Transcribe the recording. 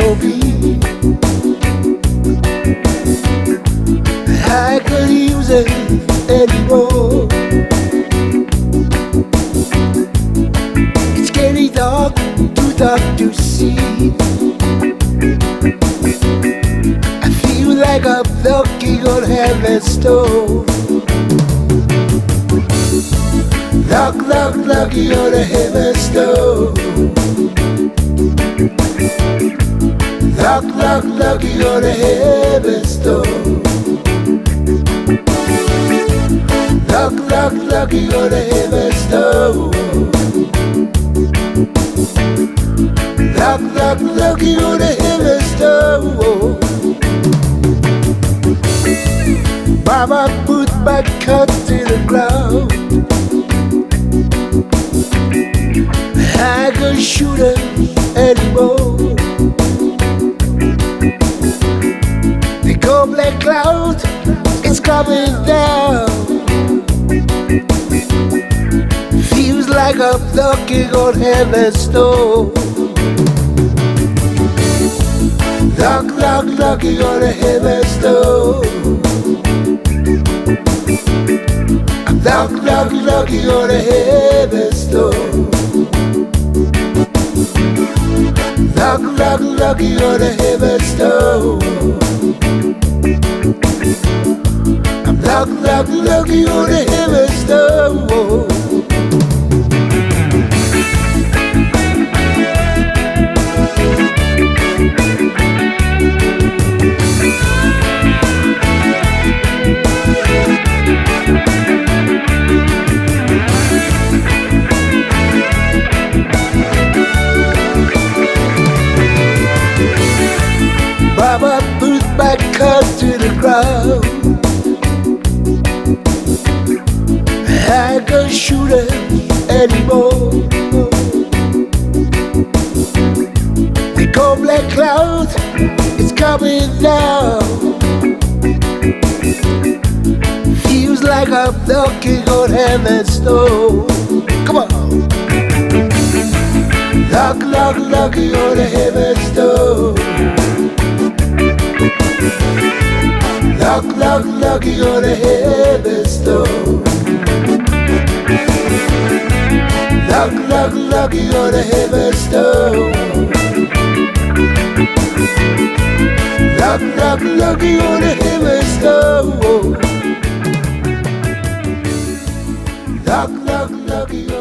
for me. I could use it anymore. It's getting dark, too dark to see. I feel like I'm knocking on heaven's door. Knock, knock, knocking on the heaven's door. Knock, knock, knocking on the heaven's door. Knock, knock, knocking on the heaven's door. Knock, knock, knocking on the heaven's door. Mama put my cut to the ground. I can't shoot her anymore. The cold black cloud is coming down. Feels like I'm knocking on heaven's door. Knock, knock, knocking on the heaven's door. I'm knock, knock, knocking on the heaven's door. Knock, knock, knocking on the heaven's door. I'm knock, knock, knocking on the heaven's door. Mama put my cut to the ground. I can't shoot her anymore. The cold black cloud is coming down. Feels like I'm knocking on heaven's door. Come on. Knock, knock, knocking on the heaven's door. Knock, knock, knocking on the heaven's door. Knock, knock, knocking on the heaven's door. Knock, knock, knocking on the heaven's door. Knock, knock, knocking on